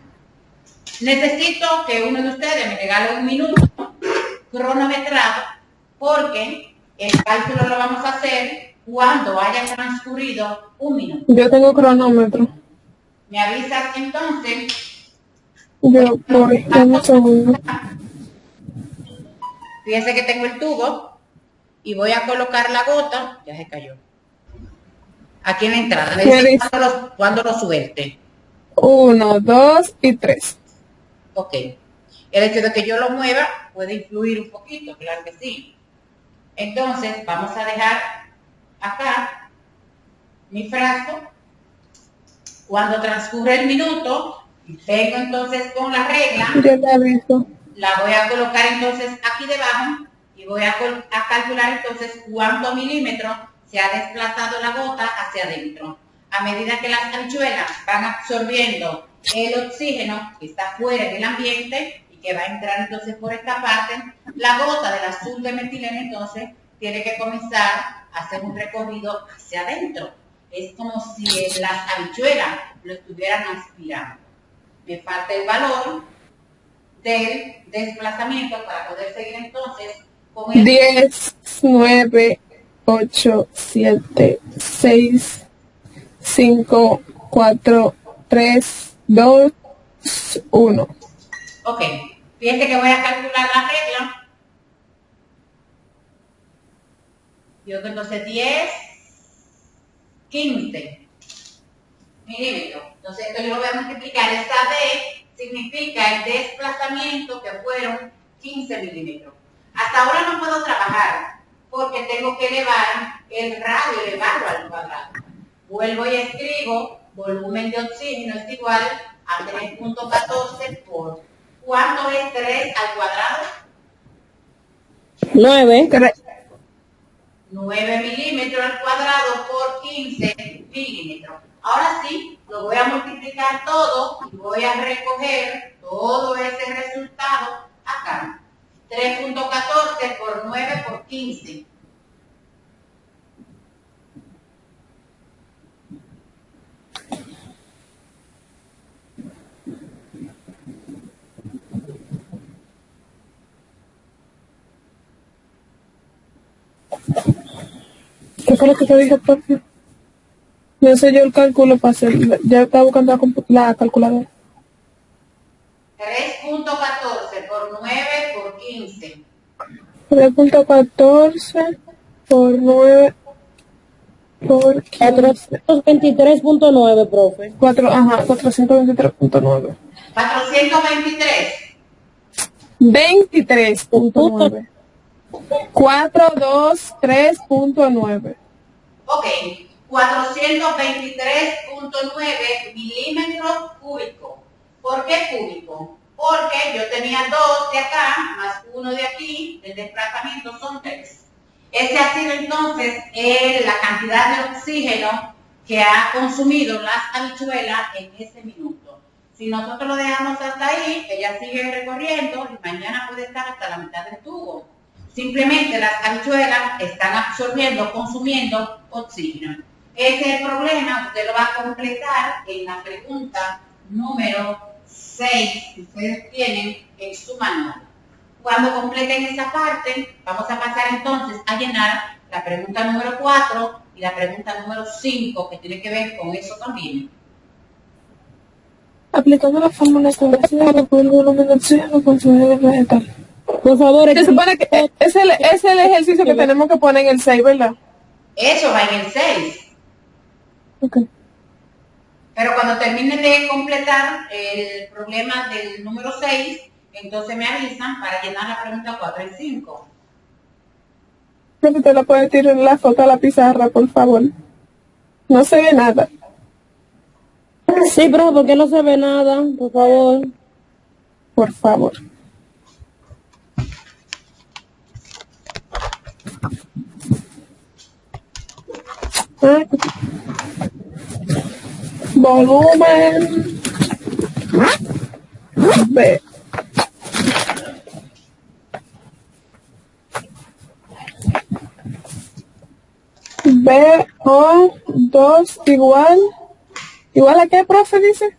Necesito que uno de ustedes me regale un minuto cronometrado, porque el cálculo lo vamos a hacer cuando haya transcurrido un minuto. Yo tengo cronómetro. Me avisas entonces. Yo voy, dame un segundo. Fíjense que tengo el tubo y voy a colocar la gota. Ya se cayó. Aquí en la entrada. Me dice cuando lo suelte. 1, 2 y 3. Ok. El hecho de que yo lo mueva puede influir un poquito, claro que sí. Entonces, vamos a dejar acá mi frasco. Cuando transcurre el minuto, vengo entonces con la regla. Yo le aviso. La voy a colocar entonces aquí debajo y voy a calcular entonces cuántos milímetros se ha desplazado la gota hacia adentro. A medida que las habichuelas van absorbiendo el oxígeno que está fuera del ambiente y que va a entrar entonces por esta parte, la gota del azul de metileno entonces tiene que comenzar a hacer un recorrido hacia adentro. Es como si las habichuelas lo estuvieran aspirando. Me falta el valor del desplazamiento para poder seguir entonces con el 10, 9, 8, 7, 6, 5, 4, 3, 2, 1. Ok, fíjense que voy a calcular la regla. Yo que entonces 10, 15 milímetros. Entonces esto yo lo voy a multiplicar. Esta D significa el desplazamiento que fueron 15 milímetros. Hasta ahora no puedo trabajar porque tengo que elevar el radio, elevarlo al cuadrado. Vuelvo y escribo, volumen de oxígeno es igual a 3.14 por, ¿cuánto es 3 al cuadrado? 9. 9 milímetros al cuadrado por 15 milímetros. Ahora sí, lo voy a multiplicar todo y voy a recoger todo ese resultado acá. 3.14 por 9 por 15. ¿Qué fue lo que te dije, profe? No sé yo el cálculo para hacer, ya estaba buscando la calculadora. 3.14 por 9 por 15. 3.14 por 9 por 15. 423.9, profe. 423.9. 423. 23.9. 423.9. Ok. 423.9 milímetros cúbicos. ¿Por qué cúbico? Porque yo tenía 2 de acá más 1 de aquí, el desplazamiento son 3. Ese ha sido entonces la cantidad de oxígeno que ha consumido las habichuelas en ese minuto. Si nosotros lo dejamos hasta ahí, ella sigue recorriendo y mañana puede estar hasta la mitad del tubo. Simplemente las habichuelas están absorbiendo, consumiendo oxígeno. Ese es el problema, usted lo va a completar en la pregunta número 6 que ustedes tienen en su manual. Cuando completen esa parte, vamos a pasar entonces a llenar la pregunta número 4 y la pregunta número 5, que tiene que ver con eso también. Aplicando la fórmula establecida por el volumen de oxígeno consumido del vegetal. Por favor, Se supone que es el ejercicio que tenemos que poner en el 6, ¿verdad? Eso va en el 6. Ok. Pero cuando termine de completar el problema del número 6, entonces me avisan para llenar la pregunta 4 y 5. Pero te la puedes tirar en la foto a la pizarra, por favor. No se ve nada. sí, profe, ¿por qué no se ve nada? Por favor. Por favor. Volumen B. BO2 igual a qué, profe, dice?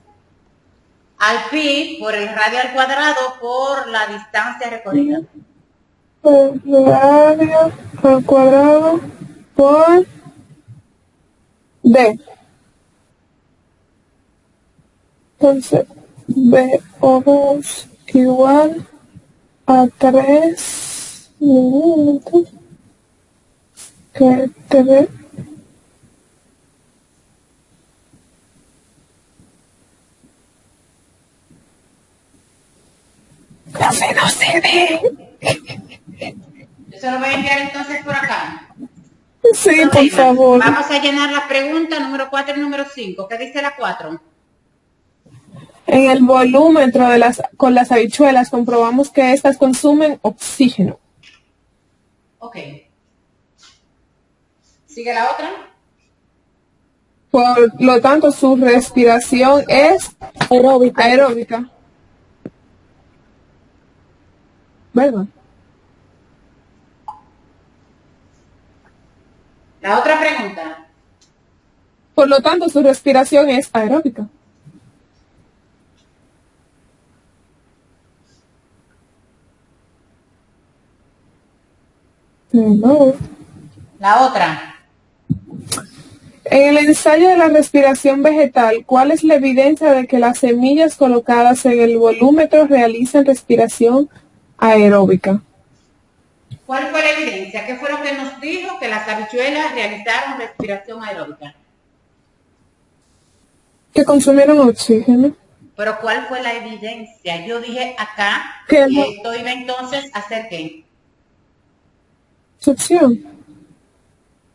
Al pi por el radio al cuadrado por la distancia recorrida. Radio al cuadrado por D. Entonces, BO2 igual a 3 milímetros que 3 no se ve. Yo se lo voy a enviar entonces por acá. Sí, No, por Reina, favor. vamos a llenar la pregunta número 4 y número 5. ¿Qué dice la 4? En el volúmetro con las habichuelas comprobamos que estas consumen oxígeno. Ok. ¿Sigue la otra? Por lo tanto, su respiración es aeróbica. ¿Verdad? La otra pregunta. Por lo tanto, su respiración es aeróbica. No. La otra. En el ensayo de la respiración vegetal, ¿cuál es la evidencia de que las semillas colocadas en el volúmetro realizan respiración aeróbica? ¿Cuál fue la evidencia? ¿Qué fue lo que nos dijo que las habichuelas realizaron respiración aeróbica? Que consumieron oxígeno. Pero ¿cuál fue la evidencia? Yo dije acá que esto iba entonces a hacer ¿qué? Succión.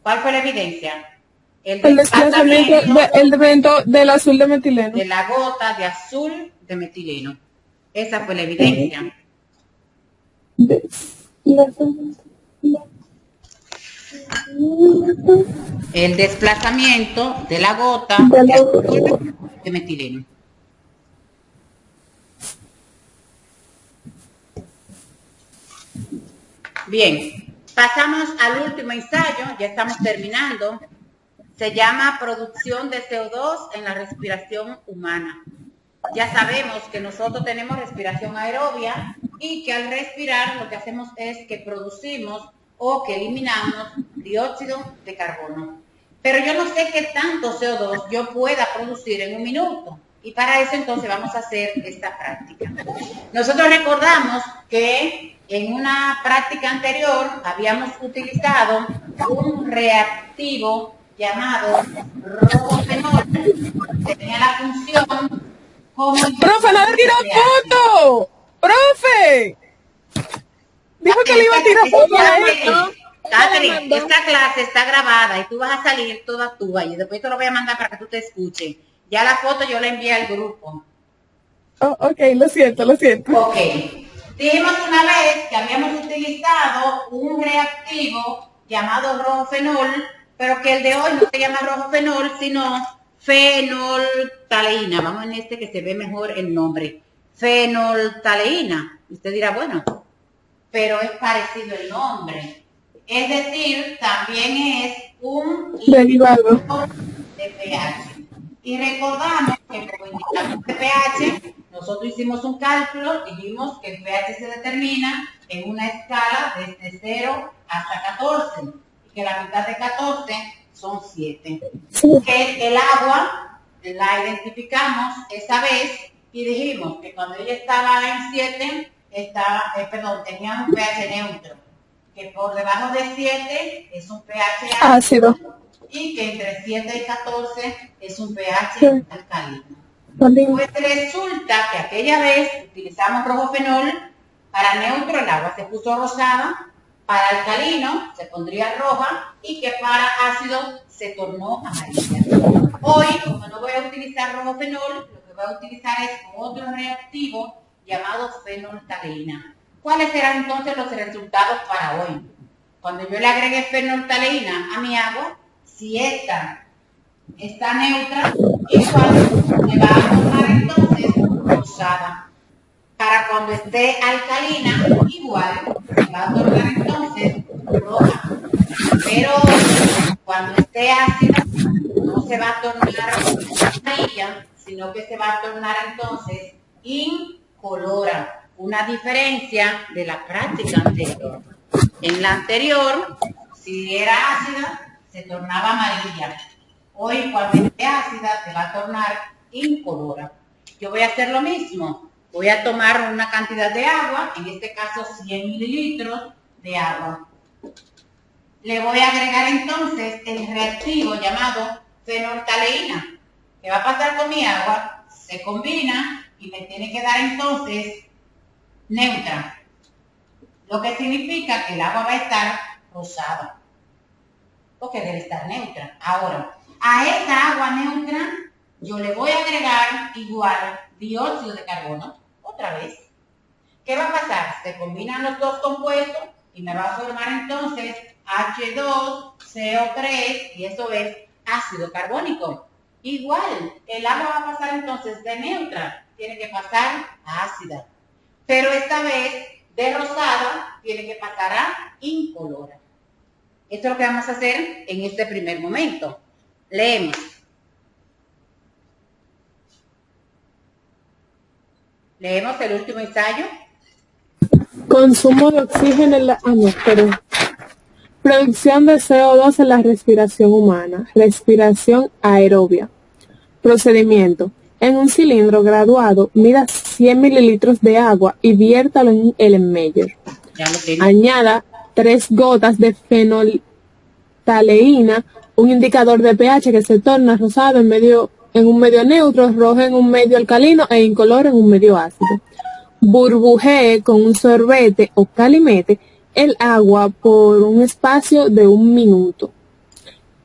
¿Cuál fue la evidencia? El desplazamiento del azul de metileno. De la gota de azul de metileno. Esa fue la evidencia. El desplazamiento de la gota de azul de metileno. Bien, pasamos al último ensayo, ya estamos terminando. Se llama producción de CO2 en la respiración humana. Ya sabemos que nosotros tenemos respiración aerobia y que al respirar lo que hacemos es que producimos o que eliminamos dióxido de carbono. Pero yo no sé qué tanto CO2 yo pueda producir en un minuto. Y para eso entonces vamos a hacer esta práctica. Nosotros recordamos que en una práctica anterior habíamos utilizado un reactivo llamado rojofenol, que tenía la función como... ¡Profe, no le tiró foto! ¡Profe! Dijo que le iba a tirar foto a esto. Catherine, esta clase está grabada y tú vas a salir toda tú ahí. Después te lo voy a mandar para que tú te escuches. Ya la foto yo la envié al grupo. Oh, ok, lo siento. Ok. Dijimos una vez que habíamos utilizado un reactivo llamado rojofenol, pero que el de hoy no se llama rojofenol, sino fenoltaleína. Vamos en este que se ve mejor el nombre. Fenoltaleína. Usted dirá, bueno, pero es parecido el nombre. Es decir, también es un derivado de pH. Y recordamos que como indicamos de pH, nosotros hicimos un cálculo, dijimos que el pH se determina en una escala desde 0 hasta 14, y que la mitad de 14 son 7. Que el agua la identificamos esa vez y dijimos que cuando ella estaba en 7, tenía un pH neutro, que por debajo de 7 es un pH ácido y que entre 7 y 14 es un pH alcalino. Pues resulta que aquella vez utilizamos rojofenol, para neutro el agua se puso rosada, para alcalino se pondría roja y que para ácido se tornó amarilla. Hoy, como no voy a utilizar rojofenol, lo que voy a utilizar es otro reactivo llamado fenoltaleína. ¿Cuáles serán entonces los resultados para hoy? Cuando yo le agregue fenoltaleína a mi agua, si esta está neutra, igual me va a tornar entonces rosada. Para cuando esté alcalina, igual me va a tornar entonces roja. Pero cuando esté ácida, no se va a tornar amarilla, sino que se va a tornar entonces incolora. Una diferencia de la práctica anterior. En la anterior, si era ácida, se tornaba amarilla. Hoy, cuando esté ácida, se va a tornar incolora. Yo voy a hacer lo mismo. Voy a tomar una cantidad de agua, en este caso 100 mililitros de agua. Le voy a agregar entonces el reactivo llamado fenoltaleína. ¿Qué va a pasar con mi agua? Se combina y me tiene que dar entonces neutra. Lo que significa que el agua va a estar rosada, porque debe estar neutra. Ahora, a esa agua neutra yo le voy a agregar igual dióxido de carbono, otra vez. ¿Qué va a pasar? Se combinan los dos compuestos y me va a formar entonces H2CO3 y eso es ácido carbónico. Igual, el agua va a pasar entonces de neutra, tiene que pasar a ácida. Pero esta vez de rosada tiene que pasar a incolora. Esto es lo que vamos a hacer en este primer momento. Leemos. Leemos el último ensayo. Consumo de oxígeno en la atmósfera. Producción de CO2 en la respiración humana. Respiración aerobia. Procedimiento. En un cilindro graduado, mida 100 mililitros de agua y viértalo en un Erlenmeyer. Añada 3 gotas de fenoltaleína, un indicador de pH que se torna rosado en un medio neutro, rojo en un medio alcalino e incoloro en un medio ácido. Burbujee con un sorbete o calimete el agua por un espacio de 1 minuto.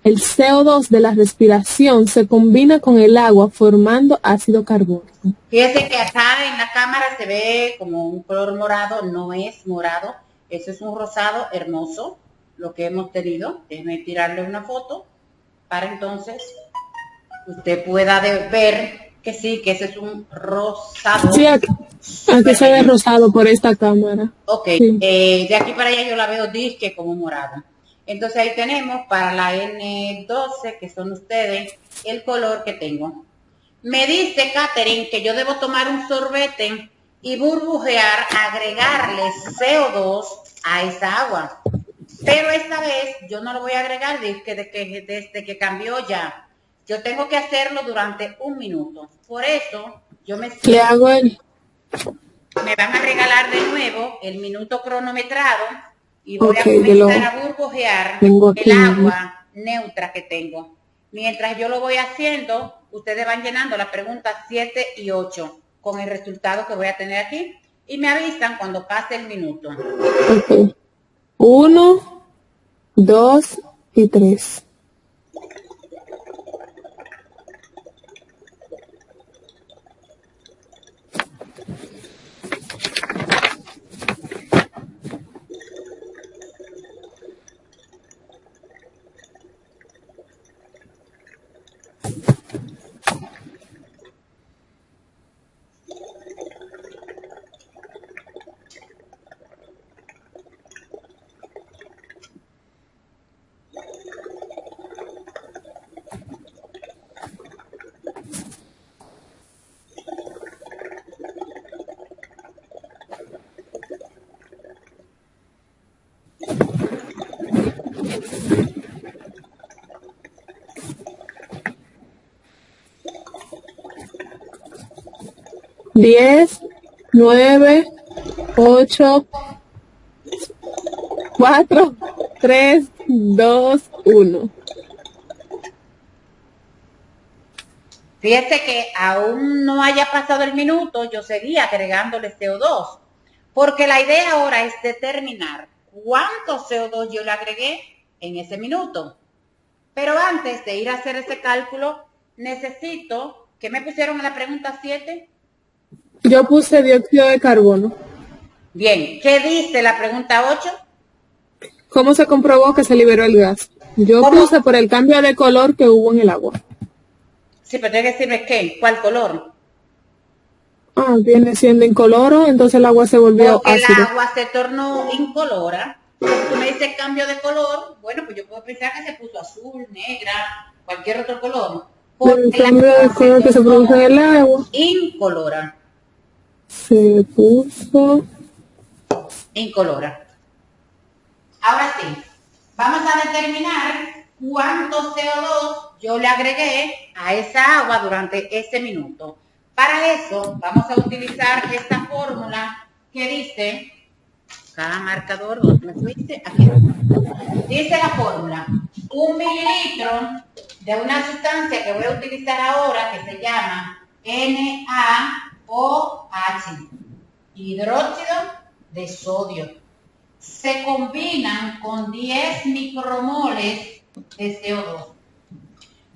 El CO2 de la respiración se combina con el agua formando ácido carbónico. Fíjense que acá en la cámara se ve como un color morado, no es morado, eso es un rosado hermoso, lo que hemos tenido. Déjenme tirarle una foto para entonces usted pueda ver que sí, que ese es un rosado. Sí, aquí se ve rosado por esta cámara. Ok, Sí. de aquí para allá yo la veo disque como morada. Entonces ahí tenemos para la N12, que son ustedes, el color que tengo. Me dice Katherine que yo debo tomar un sorbete y burbujear, agregarle CO2 a esa agua. Pero esta vez yo no lo voy a agregar desde que cambió ya. Yo tengo que hacerlo durante 1 minuto. Por eso yo me Le hago me van a regalar de nuevo el minuto cronometrado y voy a yo comenzar a burbujear tengo aquí. el agua neutra que tengo. Mientras yo lo voy haciendo, ustedes van llenando las preguntas 7 y 8 con el resultado que voy a tener aquí y me avisan cuando pase el minuto. Ok. 1, 2 y 3. Diez, 9, 8, 4, 3, 2, 1. Fíjese que aún no haya pasado el minuto, yo seguía agregándole CO2, porque la idea ahora es determinar cuánto CO2 yo le agregué en ese minuto. Pero antes de ir a hacer ese cálculo, necesito, ¿qué me pusieron en la pregunta 7? Yo puse dióxido de carbono. Bien, ¿qué dice la pregunta 8? ¿Cómo se comprobó que se liberó el gas? Yo ¿Cómo? puse por el cambio de color que hubo en el agua. Sí, pero tiene que decirme qué, cuál color. Viene siendo incoloro, entonces el agua se volvió Porque el ácido. agua se tornó incolora. Tú me dices cambio de color, bueno, pues yo puedo pensar que se puso azul, negra, cualquier otro color. Porque El cambio de color que se produce en el agua incolora. se puso. Incolora. Ahora sí, vamos a determinar cuánto CO2 yo le agregué a esa agua durante ese minuto. Para eso vamos a utilizar esta fórmula que dice, cada marcador, ¿dónde me fuiste? Aquí. Dice la fórmula, 1 mililitro de una sustancia que voy a utilizar ahora que se llama NaOH, hidróxido de sodio. Se combinan con 10 micromoles de CO2.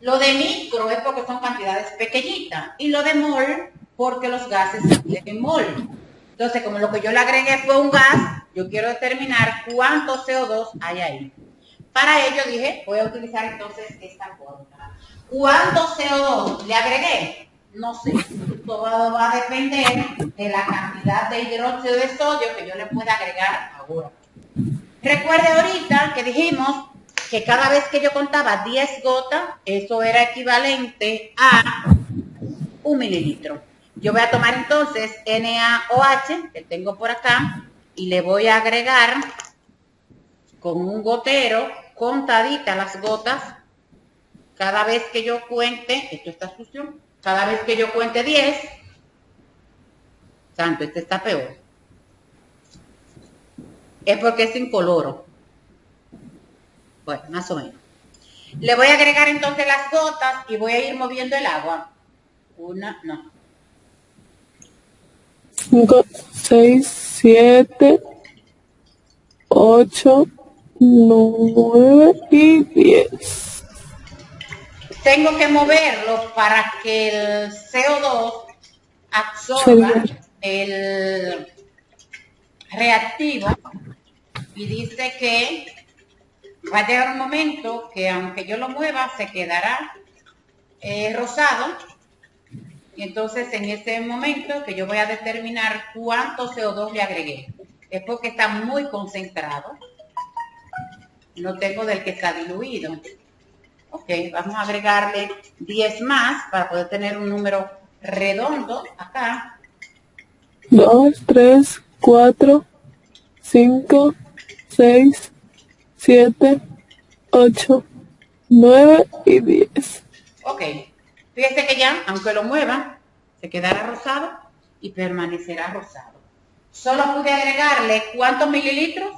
Lo de micro es porque son cantidades pequeñitas y lo de mol porque los gases se miden en mol. Entonces, como lo que yo le agregué fue un gas, yo quiero determinar cuánto CO2 hay ahí. Para ello dije, voy a utilizar entonces esta fórmula. ¿Cuánto CO2 le agregué? No sé. Todo va a depender de la cantidad de hidróxido de sodio que yo le pueda agregar ahora. Recuerde ahorita que dijimos que cada vez que yo contaba 10 gotas, eso era equivalente a 1 mililitro. Yo voy a tomar entonces NaOH, que tengo por acá, y le voy a agregar con un gotero, contaditas las gotas, cada vez que yo cuente, esto está sucio, cada vez que yo cuente 10, santo, este está peor, es porque es incoloro. Bueno, más o menos. Le voy a agregar entonces las gotas y voy a ir moviendo el agua. 5, 6, 7, 8, 9 y 10. Tengo que moverlo para que el CO2 absorba el reactivo y dice que va a llegar un momento que aunque yo lo mueva se quedará rosado Y entonces en ese momento que yo voy a determinar cuánto CO2 le agregué, es porque está muy concentrado. No tengo del que está diluido. Ok, vamos a agregarle 10 más para poder tener un número redondo acá. 2, 3, 4, 5, 6, 7, 8, 9 y 10. Ok, fíjese que ya, aunque lo mueva, se quedará rosado y permanecerá rosado. Solo pude agregarle, ¿cuántos mililitros?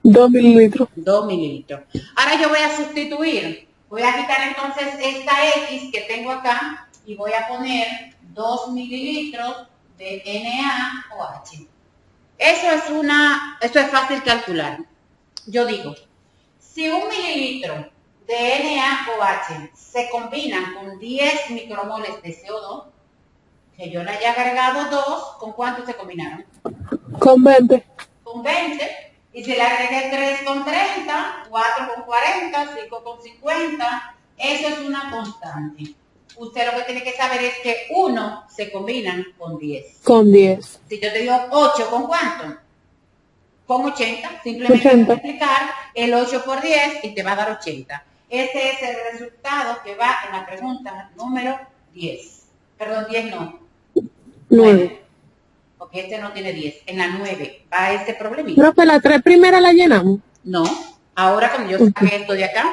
2 mililitros. 2 mililitros. Ahora yo voy a sustituir. Voy a quitar entonces esta X que tengo acá y voy a poner 2 mililitros de NaOH. Eso es fácil calcular. Yo digo, si 1 mililitro de NaOH se combinan con 10 micromoles de CO2, que yo le haya agregado 2, ¿con cuánto se combinaron? Con 20. Con 20. Y si le agregué 3 con 30, 4 con 40, 5 con 50, eso es una constante. Usted lo que tiene que saber es que 1 se combinan con 10. Con 10. Si yo te digo 8, ¿con cuánto? Con 80. Simplemente 80. multiplicar el 8 por 10 y te va a dar 80. Ese es el resultado que va en la pregunta número 10. Perdón, 10 no. 9. Porque este no tiene 10. En la 9 va este problemita. Profe, la 3 primera la llenamos. No. Ahora cuando yo saque esto de acá,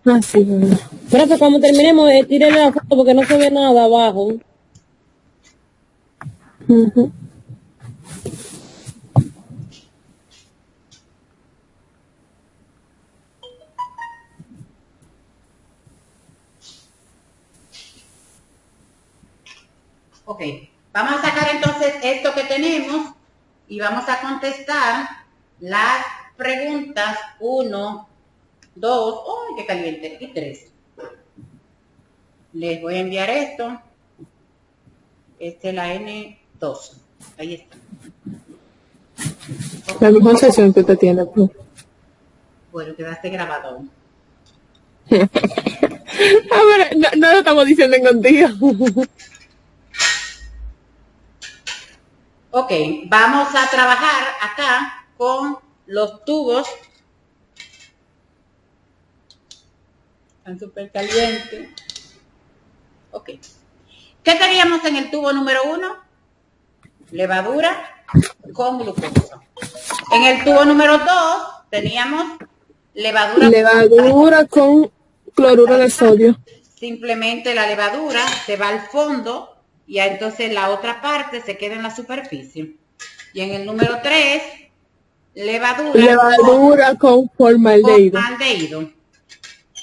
Ah, sí, verdad. Profe, cuando terminemos, tírele la foto porque no se ve nada abajo. Ujú. ok. Vamos a sacar entonces esto que tenemos y vamos a contestar las preguntas 1, 2, ¡ay, qué caliente! Y 3. Les voy a enviar esto. Esta es la N2. Ahí está. La mejor sesión que usted tiene, profe. Bueno, quedaste grabado. A ver, no lo estamos diciendo en contigo. Ok, vamos a trabajar acá con los tubos. Están súper calientes. Ok. ¿Qué teníamos en el tubo número 1? Levadura con glucosa. En el tubo número 2 teníamos Levadura con cloruro de sodio. Simplemente la levadura se va al fondo y entonces la otra parte se queda en la superficie. Y en el número 3, Levadura con formaldehído.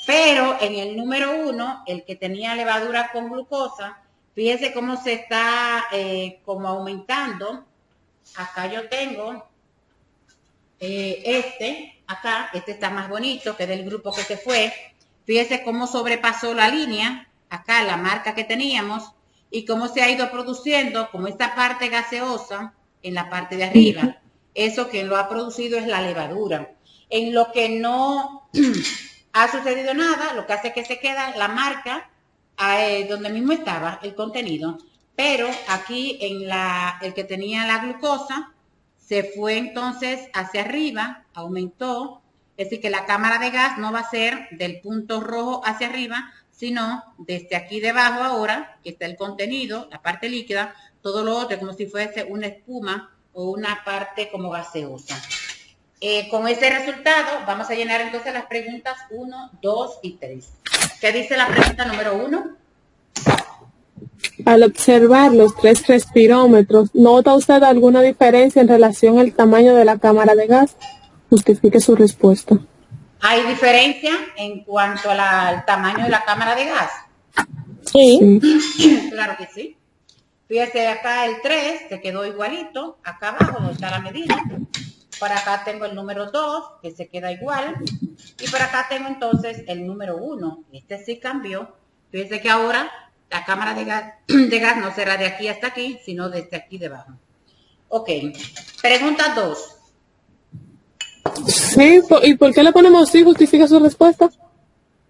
Pero en el número 1, el que tenía levadura con glucosa, fíjense cómo se está como aumentando. Acá yo tengo acá, este está más bonito que del grupo que se fue. Fíjense cómo sobrepasó la línea, acá la marca que teníamos, y cómo se ha ido produciendo como esta parte gaseosa en la parte de arriba. Eso que lo ha producido es la levadura. En lo que no ha sucedido nada, lo que hace es que se queda la marca donde mismo estaba el contenido. Pero aquí en el que tenía la glucosa, se fue entonces hacia arriba, aumentó. Es decir, que la cámara de gas no va a ser del punto rojo hacia arriba, sino desde aquí debajo ahora, que está el contenido, la parte líquida, todo lo otro como si fuese una espuma o una parte como gaseosa. Con ese resultado vamos a llenar entonces las preguntas 1, 2 y 3. ¿Qué dice la pregunta número 1? Al observar los 3 respirómetros, ¿nota usted alguna diferencia en relación al tamaño de la cámara de gas? Justifique su respuesta. ¿Hay diferencia en cuanto al tamaño de la cámara de gas? Sí. Claro que sí. Fíjese acá el 3, se quedó igualito. Acá abajo donde está la medida. Para acá tengo el número 2, que se queda igual. Y por acá tengo entonces el número 1. Este sí cambió. Fíjese que ahora la cámara de gas no será de aquí hasta aquí, sino desde aquí debajo. Ok. Pregunta 2. Sí, ¿y por qué le ponemos sí? ¿Justifica su respuesta?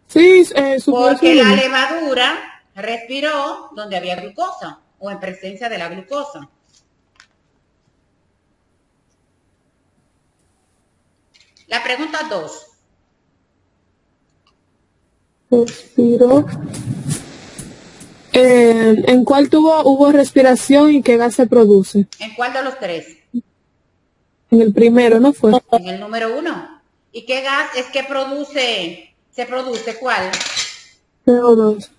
Sí, Porque la levadura respiró donde había glucosa o en presencia de la glucosa. La pregunta 2. Respiró. ¿En cuál tubo hubo respiración y qué gas se produce? ¿En cuál de los tres? En el primero, ¿no fue? En el número 1. ¿Y qué gas es que se produce? ¿Cuál? CO2.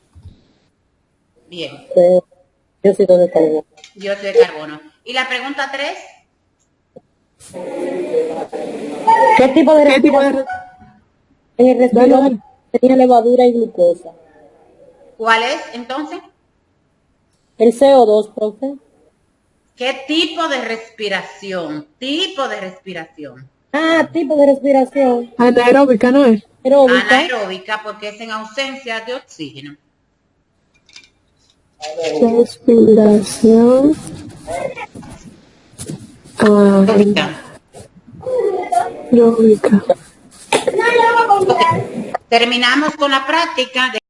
Bien, Dióxido de carbono. dióxido de carbono. ¿Y la pregunta 3? ¿Qué tipo de ¿Qué tipo respiración? de... El respirador tenía levadura y glucosa. ¿Cuál es entonces? El CO2, profe. ¿Qué tipo de respiración? Tipo de respiración. Ah, tipo de respiración. Anaeróbica, ¿no es? Aeróbica. Anaeróbica porque es en ausencia de oxígeno. Respiración. Aeróbica. Terminamos con la práctica de